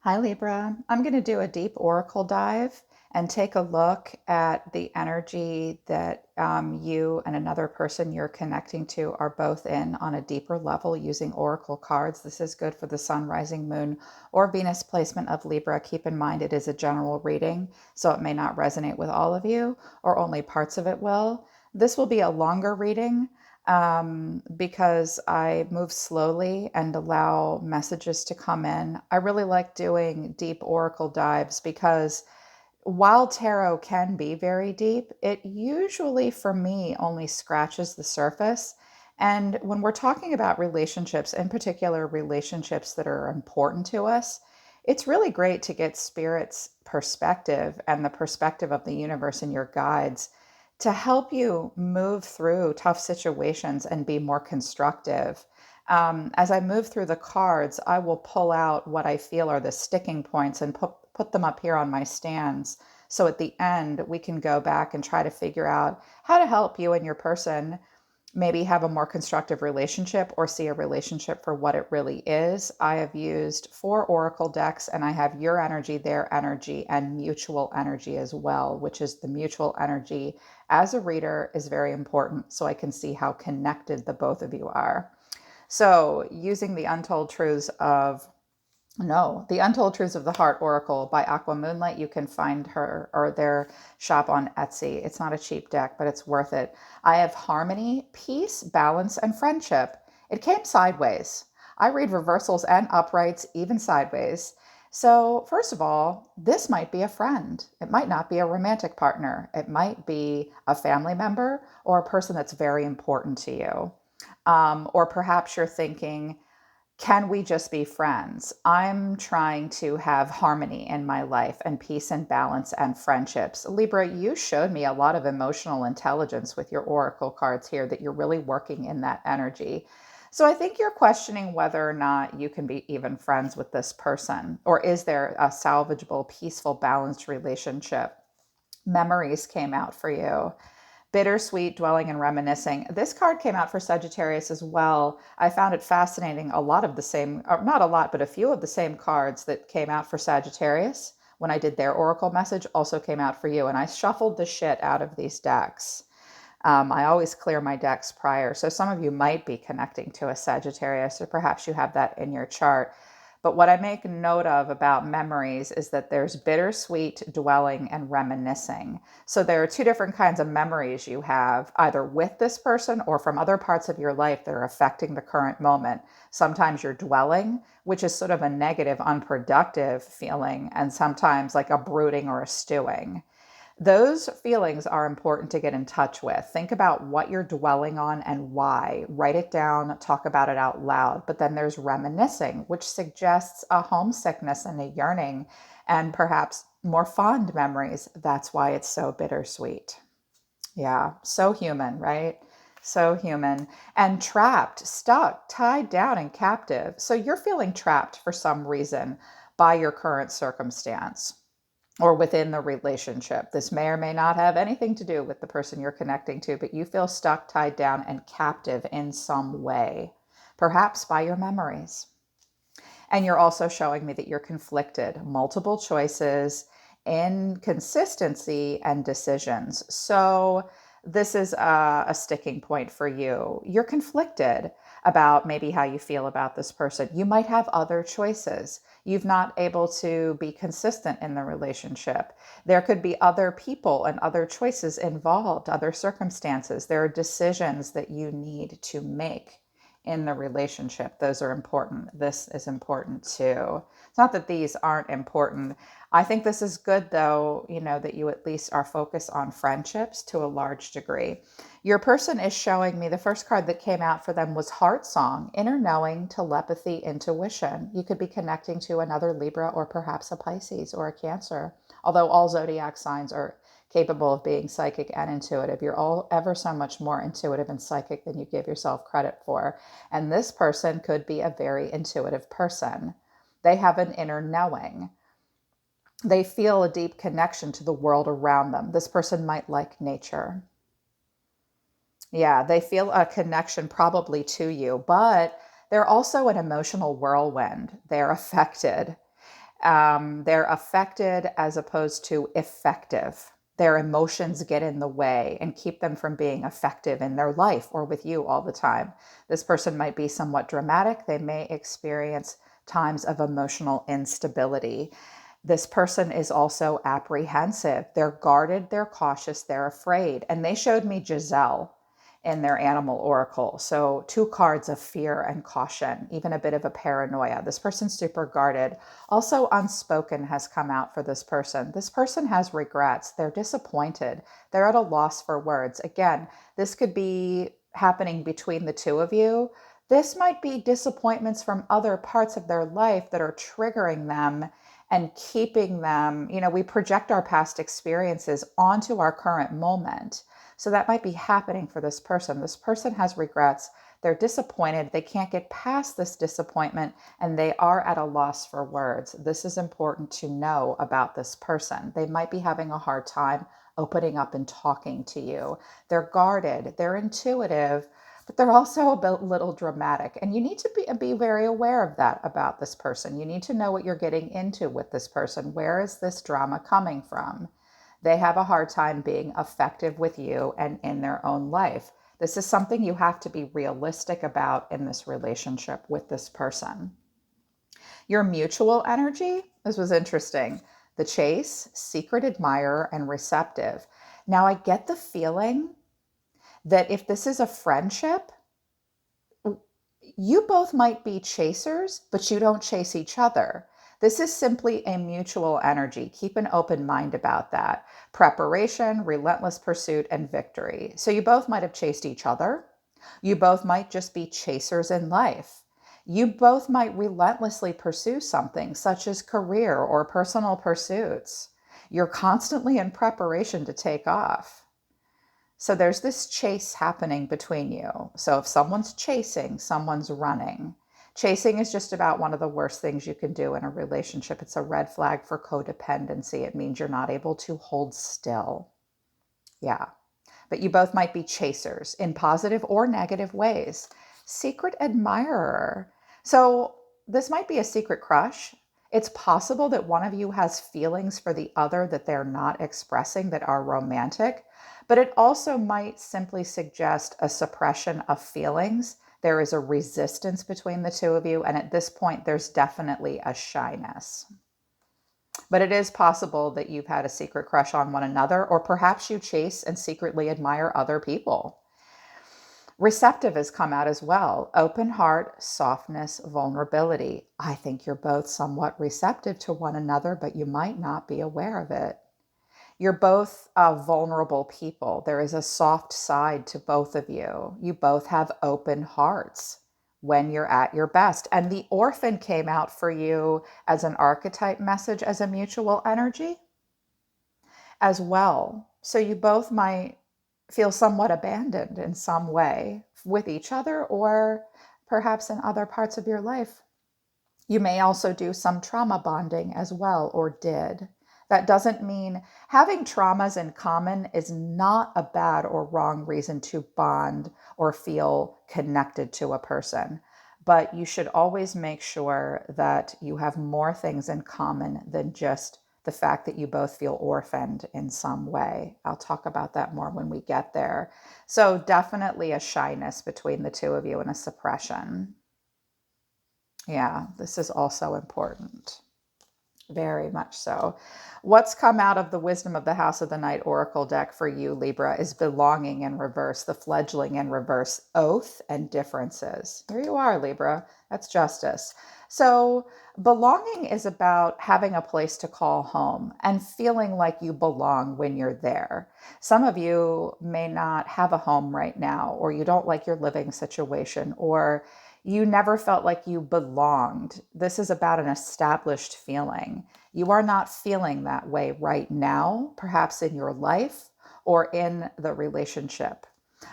Hi, Libra. I'm going to do a deep oracle dive and take a look at the energy that you and another person you're connecting to are both in on a deeper level using oracle cards. This is good for the sun, rising, moon, or Venus placement of Libra. Keep in mind it is a general reading, so it may not resonate with all of you, or only parts of it will. This will be a longer reading because I move slowly and allow messages to come in. I really like doing deep oracle dives because while tarot can be very deep, it usually, for me, only scratches the surface. And when we're talking about relationships, in particular relationships that are important to us, it's really great to get spirit's perspective and the perspective of the universe and your guides to help you move through tough situations and be more constructive. As I move through the cards, I will pull out what I feel are the sticking points and put them up here on my stands. So at the end, we can go back and try to figure out how to help you and your person maybe have a more constructive relationship or see a relationship for what it really is. I have used 4 oracle decks and I have your energy, their energy, and mutual energy as well, which is the mutual energy as a reader is very important so I can see how connected the both of you are. So, using the Untold Truths of no, The Untold Truths of the Heart Oracle by Aqua Moonlight. You can find her or their shop on Etsy. It's not a cheap deck, but it's worth it. I have harmony, peace, balance, and friendship. It came sideways. I read reversals and uprights, even sideways. So, first of all, this might be a friend. It might not be a romantic partner. It might be a family member or a person that's very important to you. Or perhaps you're thinking, can we just be friends? I'm trying to have harmony in my life and peace and balance and friendships. Libra, you showed me a lot of emotional intelligence with your oracle cards here, that you're really working in that energy. So I think you're questioning whether or not you can be even friends with this person, or is there a salvageable, peaceful, balanced relationship? Memories came out for you. Bittersweet, dwelling, and reminiscing. This card came out for Sagittarius as well. I found it fascinating. A lot of the same, or not a lot, but a few of the same cards that came out for Sagittarius when I did their oracle message also came out for you. And I shuffled the shit out of these decks. I always clear my decks prior. So some of you might be connecting to a Sagittarius, or perhaps you have that in your chart. But what I make note of about memories is that there's bittersweet, dwelling, and reminiscing. So there are two different kinds of memories you have, either with this person or from other parts of your life that are affecting the current moment. Sometimes you're dwelling, which is sort of a negative, unproductive feeling, and sometimes like a brooding or a stewing. Those feelings are important to get in touch with. Think about what you're dwelling on and why. Write it down, talk about it out loud. But then there's reminiscing, which suggests a homesickness and a yearning and perhaps more fond memories. That's why it's so bittersweet. Yeah, so human, right? So human. And trapped, stuck, tied down, and captive. So you're feeling trapped for some reason by your current circumstance or within the relationship. This may or may not have anything to do with the person you're connecting to, but you feel stuck, tied down, and captive in some way, perhaps by your memories. And you're also showing me that you're conflicted, multiple choices, inconsistency, and decisions. So this is a sticking point for you. You're conflicted about maybe how you feel about this person. You might have other choices. You've not able to be consistent in the relationship. There could be other people and other choices involved, other circumstances. There are decisions that you need to make in the relationship. Those are important. This is important too. It's not that these aren't important. I think this is good though, that you at least are focused on friendships to a large degree. Your person is showing me the first card that came out for them was Heart Song, inner knowing, telepathy, intuition. You could be connecting to another Libra or perhaps a Pisces or a Cancer, although all zodiac signs are capable of being psychic and intuitive. You're all ever so much more intuitive and psychic than you give yourself credit for. And this person could be a very intuitive person. They have an inner knowing. They feel a deep connection to the world around them. This person might like nature. Yeah, they feel a connection probably to you, but they're also an emotional whirlwind. They're affected. They're affected as opposed to effective. Their emotions get in the way and keep them from being effective in their life or with you all the time. This person might be somewhat dramatic. They may experience times of emotional instability. This person is also apprehensive. They're guarded, they're cautious, they're afraid. And they showed me Giselle in their animal oracle. So 2 cards of fear and caution, even a bit of a paranoia. This person's super guarded. Also, unspoken has come out for this person. This person has regrets. They're disappointed. They're at a loss for words. Again, this could be happening between the two of you. This might be disappointments from other parts of their life that are triggering them and keeping them, we project our past experiences onto our current moment. So that might be happening for this person. This person has regrets. They're disappointed. They can't get past this disappointment and they are at a loss for words. This is important to know about this person. They might be having a hard time opening up and talking to you. They're guarded. They're intuitive, but they're also a little dramatic. And you need to be very aware of that about this person. You need to know what you're getting into with this person. Where is this drama coming from? They have a hard time being effective with you and in their own life. This is something you have to be realistic about in this relationship with this person. Your mutual energy, this was interesting. The chase, secret admirer, and receptive. Now, I get the feeling that if this is a friendship, you both might be chasers, but you don't chase each other. This is simply a mutual energy. Keep an open mind about that. Preparation, relentless pursuit, and victory. So you both might have chased each other. You both might just be chasers in life. You both might relentlessly pursue something such as career or personal pursuits. You're constantly in preparation to take off. So there's this chase happening between you. So if someone's chasing, someone's running. Chasing is just about one of the worst things you can do in a relationship. It's a red flag for codependency. It means you're not able to hold still. Yeah. But you both might be chasers in positive or negative ways. Secret admirer. So this might be a secret crush. It's possible that one of you has feelings for the other that they're not expressing that are romantic, but it also might simply suggest a suppression of feelings. There is a resistance between the two of you, and at this point, there's definitely a shyness. But it is possible that you've had a secret crush on one another, or perhaps you chase and secretly admire other people. Receptive has come out as well. Open heart, softness, vulnerability. I think you're both somewhat receptive to one another, but you might not be aware of it. You're both vulnerable people. There is a soft side to both of you. You both have open hearts when you're at your best. And the orphan came out for you as an archetype message, as a mutual energy as well. So you both might feel somewhat abandoned in some way with each other or perhaps in other parts of your life. You may also do some trauma bonding as well, or did. That doesn't mean having traumas in common is not a bad or wrong reason to bond or feel connected to a person. But you should always make sure that you have more things in common than just the fact that you both feel orphaned in some way. I'll talk about that more when we get there. So definitely a shyness between the two of you and a suppression. Yeah, this is also important. Very much so. What's come out of the Wisdom of the House of the Night Oracle deck for you, Libra, is belonging in reverse, the fledgling in reverse, oath, and differences. Here you are, Libra. That's justice. So belonging is about having a place to call home and feeling like you belong when you're there. Some of you may not have a home right now, or you don't like your living situation, or you never felt like you belonged. This is about an established feeling. You are not feeling that way right now, perhaps in your life or in the relationship.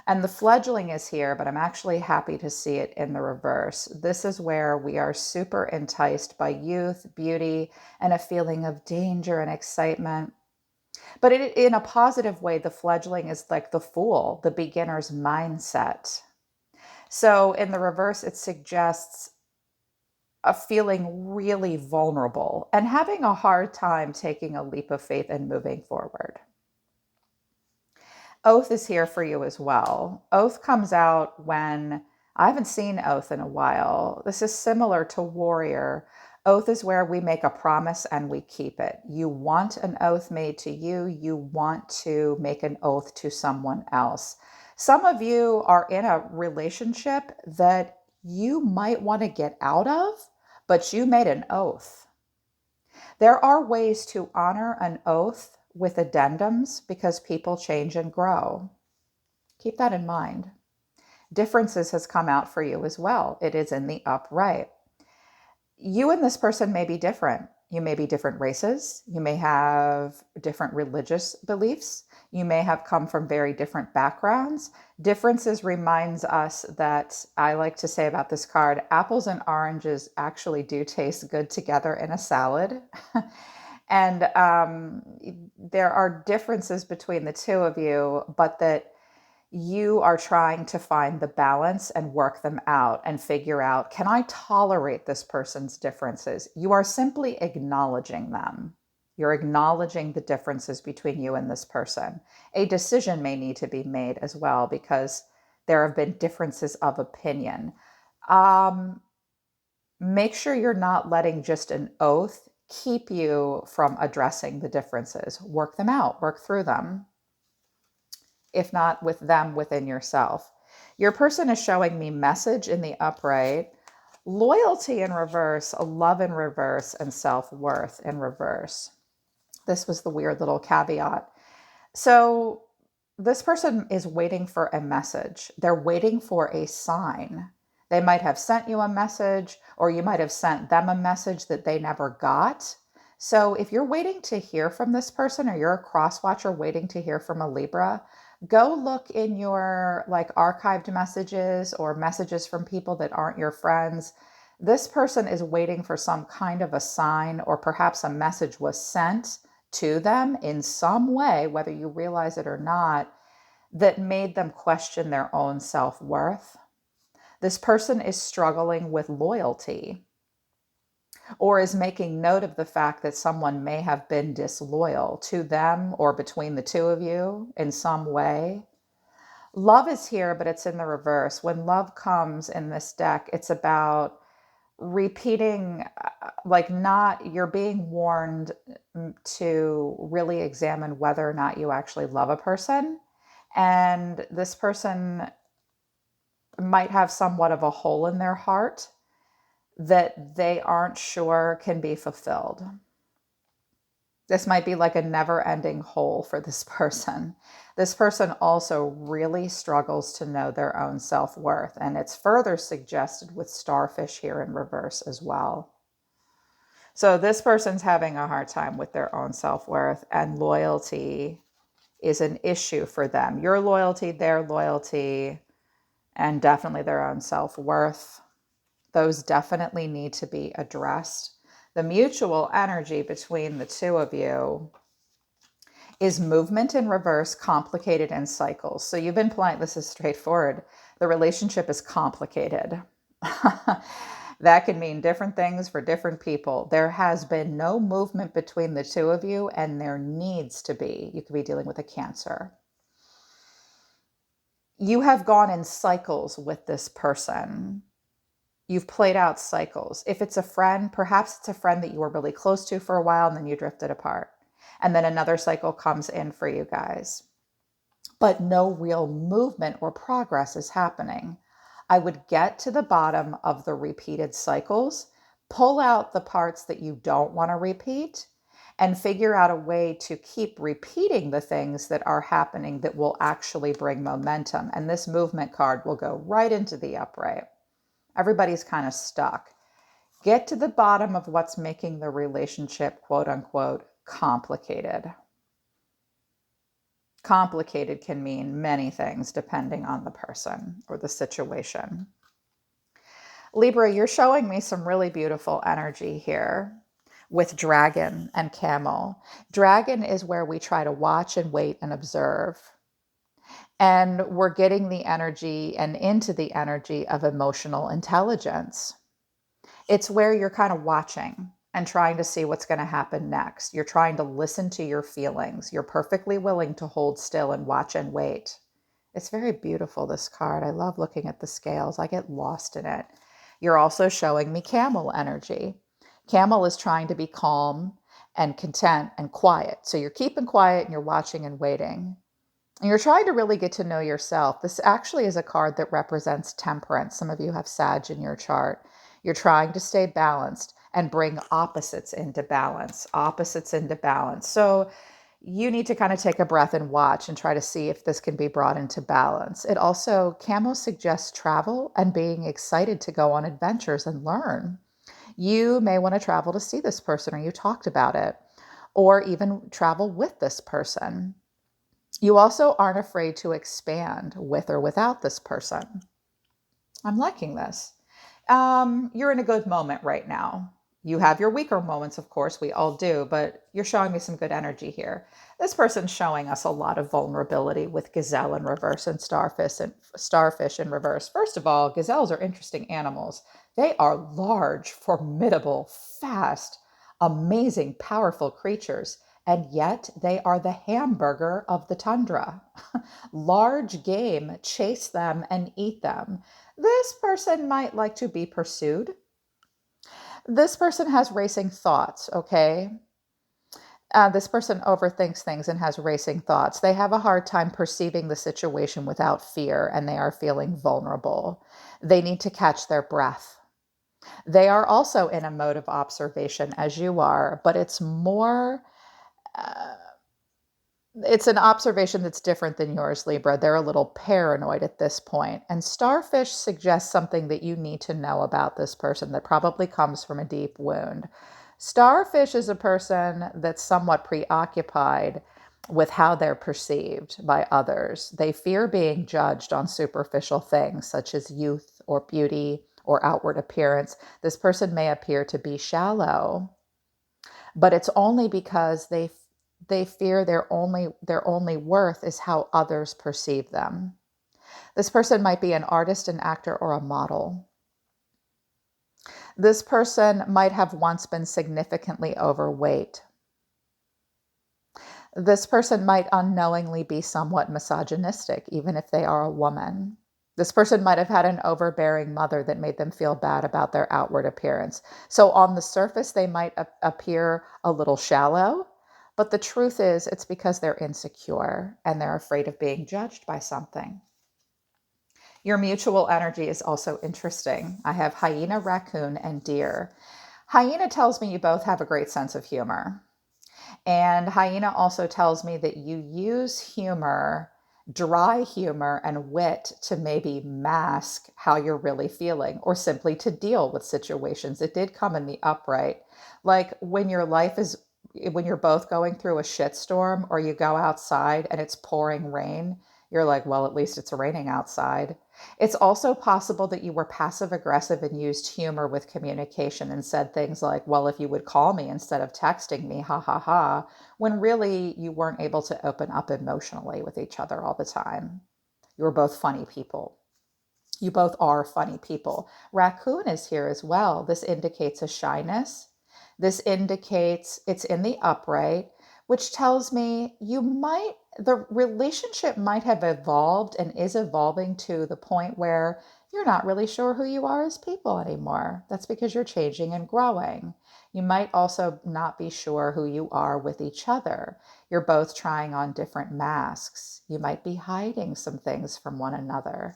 And the fledgling is here, but I'm actually happy to see it in the reverse. This is where we are super enticed by youth, beauty, and a feeling of danger and excitement. But in a positive way, the fledgling is like the fool, the beginner's mindset. So in the reverse, it suggests feeling really vulnerable and having a hard time taking a leap of faith and moving forward. Oath is here for you as well. Oath comes out when I haven't seen oath in a while. This is similar to warrior. Oath is where we make a promise and we keep it. You want an oath made to you. You want to make an oath to someone else. Some of you are in a relationship that you might want to get out of, but you made an oath. There are ways to honor an oath with addendums because people change and grow. Keep that in mind. Differences has come out for you as well. It is in the upright. You and this person may be different. You may be different races. You may have different religious beliefs. You may have come from very different backgrounds. Differences reminds us that, I like to say about this card, apples and oranges actually do taste good together in a salad. And there are differences between the two of you, but that you are trying to find the balance and work them out and figure out, can I tolerate this person's differences? You are simply acknowledging them. You're acknowledging the differences between you and this person. A decision may need to be made as well because there have been differences of opinion. Make sure you're not letting just an oath keep you from addressing the differences. Work them out, work through them. If not with them, within yourself. Your person is showing me message in the upright, loyalty in reverse, love in reverse, and self-worth in reverse. This was the weird little caveat. So this person is waiting for a message. They're waiting for a sign. They might have sent you a message, or you might have sent them a message that they never got. So if you're waiting to hear from this person, or you're a cross watcher waiting to hear from a Libra, go look in your archived messages or messages from people that aren't your friends. This person is waiting for some kind of a sign, or perhaps a message was sent to them in some way, whether you realize it or not, that made them question their own self-worth. This person is struggling with loyalty, or is making note of the fact that someone may have been disloyal to them or between the two of you in some way. Love is here, but it's in the reverse. When love comes in this deck, it's about repeating, you're being warned to really examine whether or not you actually love a person. And this person might have somewhat of a hole in their heart that they aren't sure can be fulfilled. This might be like a never-ending hole for this person. This person also really struggles to know their own self-worth, and it's further suggested with starfish here in reverse as well. So this person's having a hard time with their own self-worth, and loyalty is an issue for them. Your loyalty, their loyalty, and definitely their own self-worth. Those definitely need to be addressed. The mutual energy between the two of you is movement in reverse, complicated, and cycles. So you've been playing, this is straightforward. The relationship is complicated. That can mean different things for different people. There has been no movement between the two of you, and there needs to be. You could be dealing with a Cancer. You have gone in cycles with this person. You've played out cycles. If it's a friend, perhaps it's a friend that you were really close to for a while and then you drifted apart. And then another cycle comes in for you guys. But no real movement or progress is happening. I would get to the bottom of the repeated cycles, pull out the parts that you don't want to repeat, and figure out a way to keep repeating the things that are happening that will actually bring momentum. And this movement card will go right into the upright. Everybody's kind of stuck. Get to the bottom of what's making the relationship, quote unquote, complicated. Complicated can mean many things depending on the person or the situation. Libra, you're showing me some really beautiful energy here with dragon and camel. Dragon is where we try to watch and wait and observe. And we're getting the energy and into the energy of emotional intelligence. It's where you're kind of watching and trying to see what's going to happen next. You're trying to listen to your feelings. You're perfectly willing to hold still and watch and wait. It's very beautiful, this card. I love looking at the scales. I get lost in it. You're also showing me camel energy. Camel is trying to be calm and content and quiet. So you're keeping quiet and you're watching and waiting. And you're trying to really get to know yourself. This actually is a card that represents temperance. Some of you have Sag in your chart. You're trying to stay balanced and bring opposites into balance, opposites into balance. So you need to kind of take a breath and watch and try to see if this can be brought into balance. It also, Camo suggests travel and being excited to go on adventures and learn. You may want to travel to see this person, or you talked about it, or even travel with this person. You also aren't afraid to expand with or without this person. I'm liking this. You're in a good moment right now. You have your weaker moments, of course, we all do, but you're showing me some good energy here. This person's showing us a lot of vulnerability with gazelle in reverse and starfish in reverse. First of all, gazelles are interesting animals. They are large, formidable, fast, amazing, powerful creatures, and yet they are the hamburger of the tundra. Large game chase them and eat them. This person might like to be pursued. This person has racing thoughts, okay? This person overthinks things and has racing thoughts. They have a hard time perceiving the situation without fear, and they are feeling vulnerable. They need to catch their breath. They are also in a mode of observation as you are, but it's more it's an observation that's different than yours, Libra. They're a little paranoid at this point. And starfish suggests something that you need to know about this person that probably comes from a deep wound. Starfish is a person that's somewhat preoccupied with how they're perceived by others. They fear being judged on superficial things such as youth or beauty or outward appearance. This person may appear to be shallow, but it's only because they fear their only worth is how others perceive them. This person might be an artist, an actor, or a model. This person might have once been significantly overweight. This person might unknowingly be somewhat misogynistic, even if they are a woman. This person might have had an overbearing mother that made them feel bad about their outward appearance. So on the surface, they might appear a little shallow, but the truth is it's because they're insecure and they're afraid of being judged by something. Your mutual energy is also interesting. I have hyena, raccoon, and deer. Hyena tells me you both have a great sense of humor. And hyena also tells me that you use humor, dry humor, and wit to maybe mask how you're really feeling or simply to deal with situations. It did come in the upright. Like when you're both going through a shitstorm or you go outside and it's pouring rain, you're like, well, at least it's raining outside. It's also possible that you were passive aggressive and used humor with communication and said things like, well, if you would call me instead of texting me, ha ha ha, when really you weren't able to open up emotionally with each other all the time. You were both funny people. You both are funny people. Raccoon is here as well. This indicates a shyness. This indicates it's in the upright, which tells me the relationship might have evolved and is evolving to the point where you're not really sure who you are as people anymore. That's because you're changing and growing. You might also not be sure who you are with each other. You're both trying on different masks. You might be hiding some things from one another.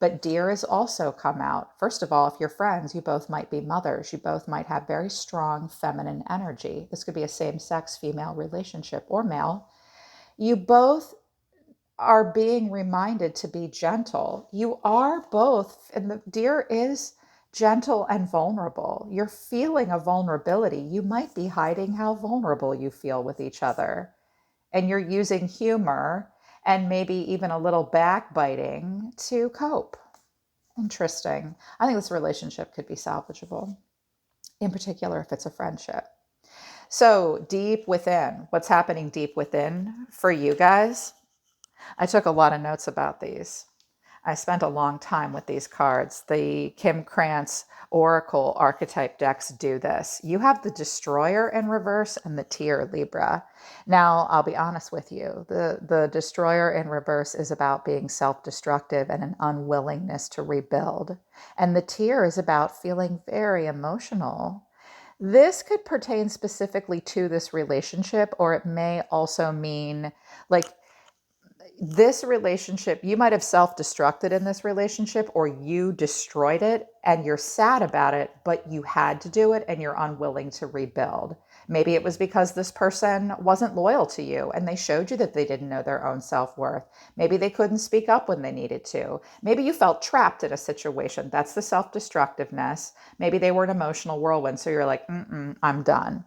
But deer has also come out. First of all, if you're friends, you both might be mothers. You both might have very strong feminine energy. This could be a same-sex female relationship or male. You both are being reminded to be gentle. You are both, and the deer is gentle and vulnerable. You're feeling a vulnerability. You might be hiding how vulnerable you feel with each other. And you're using humor and maybe even a little backbiting to cope. Interesting. I think this relationship could be salvageable, in particular if it's a friendship. So, deep within, what's happening deep within for you guys? I took a lot of notes about these. I spent a long time with these cards. The Kim Krantz Oracle archetype decks do this. You have the Destroyer in reverse and the Tier Libra. Now, I'll be honest with you. The Destroyer in reverse is about being self-destructive and an unwillingness to rebuild. And the Tier is about feeling very emotional. This could pertain specifically to this relationship, or it may also mean like this relationship, you might have self-destructed in this relationship, or you destroyed it and you're sad about it, but you had to do it and you're unwilling to rebuild. Maybe it was because this person wasn't loyal to you and they showed you that they didn't know their own self-worth. Maybe they couldn't speak up when they needed to. Maybe you felt trapped in a situation. That's the self-destructiveness. Maybe they were an emotional whirlwind. So you're like, I'm done.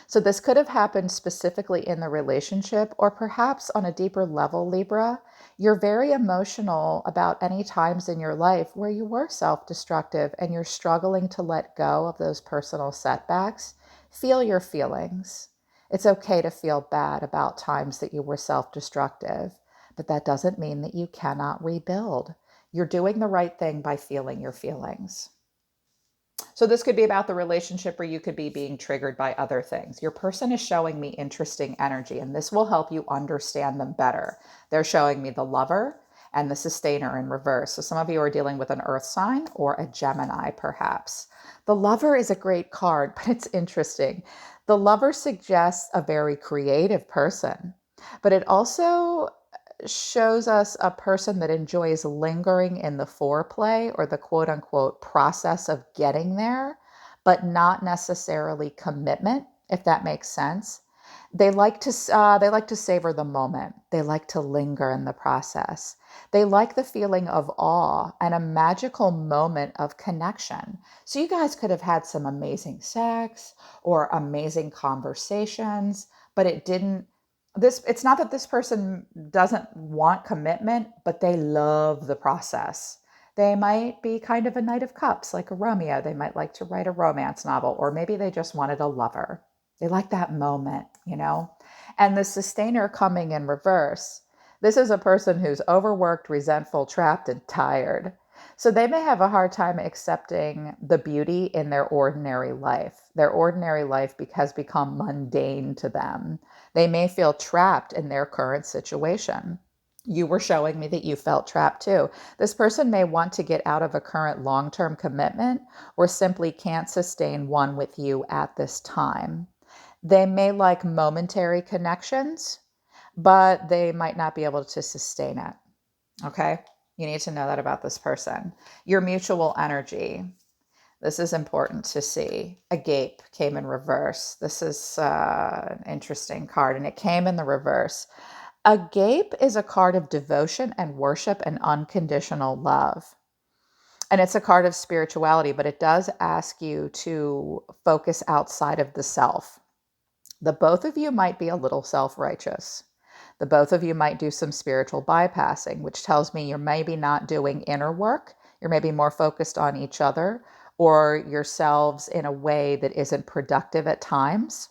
So this could have happened specifically in the relationship, or perhaps on a deeper level, Libra. You're very emotional about any times in your life where you were self-destructive and you're struggling to let go of those personal setbacks. Feel your feelings. It's okay to feel bad about times that you were self-destructive, but that doesn't mean that you cannot rebuild. You're doing the right thing by feeling your feelings. So this could be about the relationship where you could be being triggered by other things. Your person is showing me interesting energy, and this will help you understand them better. They're showing me the Lover and the Sustainer in reverse. So some of you are dealing with an earth sign or a Gemini, perhaps. The Lover is a great card, but it's interesting. The Lover suggests a very creative person, but it also shows us a person that enjoys lingering in the foreplay or the quote unquote process of getting there, but not necessarily commitment, if that makes sense. They like to savor the moment. They like to linger in the process. They like the feeling of awe and a magical moment of connection. So you guys could have had some amazing sex or amazing conversations, but it's not that this person doesn't want commitment, but they love the process. They might be kind of a Knight of Cups, like a Romeo. They might like to write a romance novel, or maybe they just wanted a lover. They like that moment. And the Sustainer coming in reverse. This is a person who's overworked, resentful, trapped, and tired. So they may have a hard time accepting the beauty in their ordinary life. Their ordinary life has become mundane to them. They may feel trapped in their current situation. You were showing me that you felt trapped too. This person may want to get out of a current long-term commitment or simply can't sustain one with you at this time. They may like momentary connections, but they might not be able to sustain it. Okay? You need to know that about this person. Your mutual energy. This is important to see. Agape came in reverse. This is an interesting card, and it came in the reverse. Agape is a card of devotion and worship and unconditional love. And it's a card of spirituality, but it does ask you to focus outside of the self. The both of you might be a little self-righteous. The both of you might do some spiritual bypassing, which tells me you're maybe not doing inner work. You're maybe more focused on each other or yourselves in a way that isn't productive at times.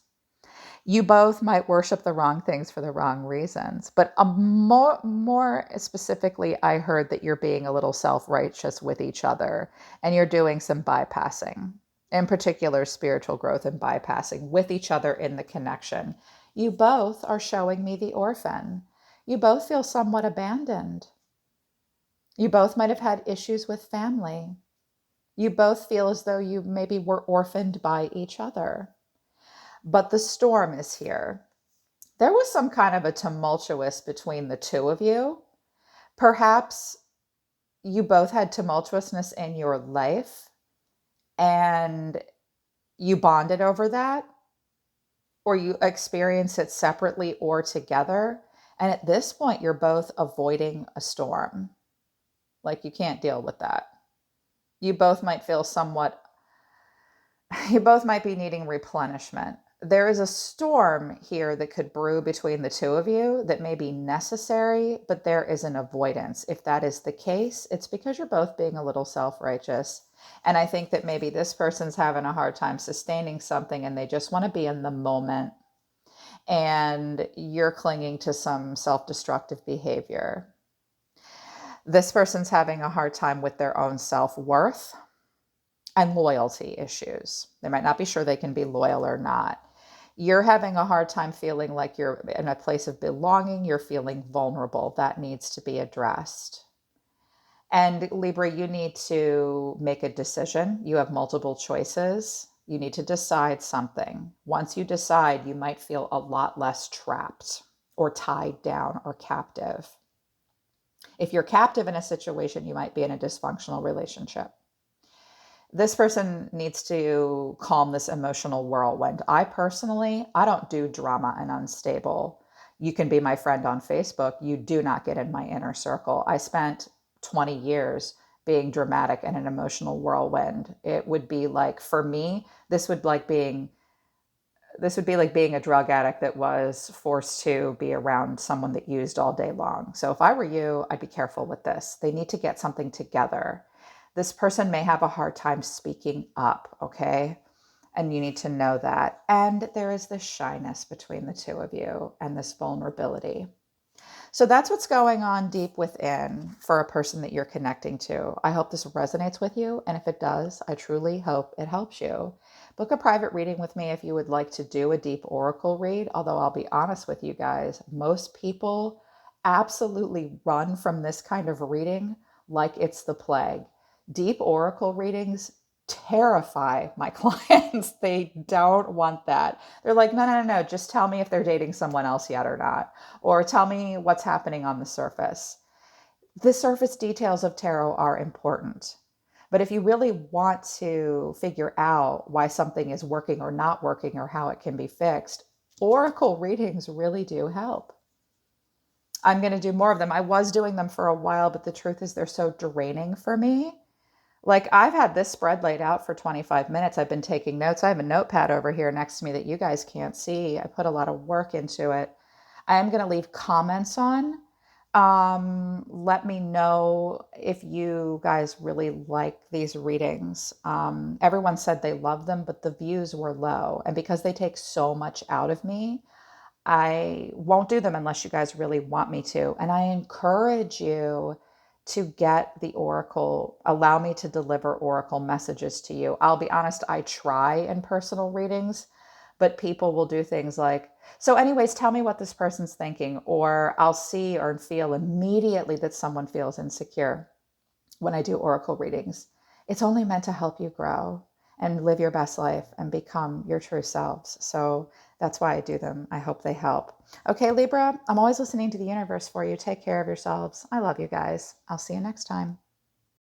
You both might worship the wrong things for the wrong reasons. But more specifically, I heard that you're being a little self-righteous with each other and you're doing some bypassing, in particular spiritual growth and bypassing with each other in the connection. You both are showing me the orphan. You both feel somewhat abandoned. You both might have had issues with family. You both feel as though you maybe were orphaned by each other. But the storm is here. There was some kind of a tumultuous between the two of you. Perhaps you both had tumultuousness in your life and you bonded over that, or you experience it separately or together. And at this point, you're both avoiding a storm. Like you can't deal with that. You both might feel you both might be needing replenishment. There is a storm here that could brew between the two of you that may be necessary, but there is an avoidance. If that is the case, it's because you're both being a little self-righteous. And I think that maybe this person's having a hard time sustaining something and they just want to be in the moment. And you're clinging to some self-destructive behavior. This person's having a hard time with their own self-worth and loyalty issues. They might not be sure they can be loyal or not. You're having a hard time feeling like you're in a place of belonging. You're feeling vulnerable. That needs to be addressed. And Libra, you need to make a decision. You have multiple choices. You need to decide something. Once you decide, you might feel a lot less trapped or tied down or captive. If you're captive in a situation, you might be in a dysfunctional relationship. This person needs to calm this emotional whirlwind. I personally, I don't do drama and unstable. You can be my friend on Facebook. You do not get in my inner circle. I spent 20 years being dramatic and an emotional whirlwind. It would be like, for me, this would be like being a drug addict that was forced to be around someone that used all day long. So if I were you, I'd be careful with this. They need to get something together. This person may have a hard time speaking up, okay? And you need to know that. And there is this shyness between the two of you and this vulnerability. So that's what's going on deep within for a person that you're connecting to. I hope this resonates with you. And if it does, I truly hope it helps you. Book a private reading with me if you would like to do a deep oracle read. Although I'll be honest with you guys, most people absolutely run from this kind of reading like it's the plague. Deep oracle readings terrify my clients. They don't want that. They're like, no, no, no, no, just tell me if they're dating someone else yet or not, or tell me what's happening on the surface. The surface details of tarot are important. But if you really want to figure out why something is working or not working or how it can be fixed, oracle readings really do help. I'm going to do more of them. I was doing them for a while, but the truth is they're so draining for me. Like, I've had this spread laid out for 25 minutes. I've been taking notes. I have a notepad over here next to me that you guys can't see. I put a lot of work into it. I am going to leave comments on. Let me know if you guys really like these readings. Everyone said they love them, but the views were low. And because they take so much out of me, I won't do them unless you guys really want me to. And I encourage you to get the oracle, allow me to deliver oracle messages to you. I'll be honest, I try in personal readings, but people will do things like, so anyways, tell me what this person's thinking, or I'll see or feel immediately that someone feels insecure when I do oracle readings. It's only meant to help you grow and live your best life and become your true selves. So that's why I do them. I hope they help. Okay, Libra, I'm always listening to the universe for you. Take care of yourselves. I love you guys. I'll see you next time.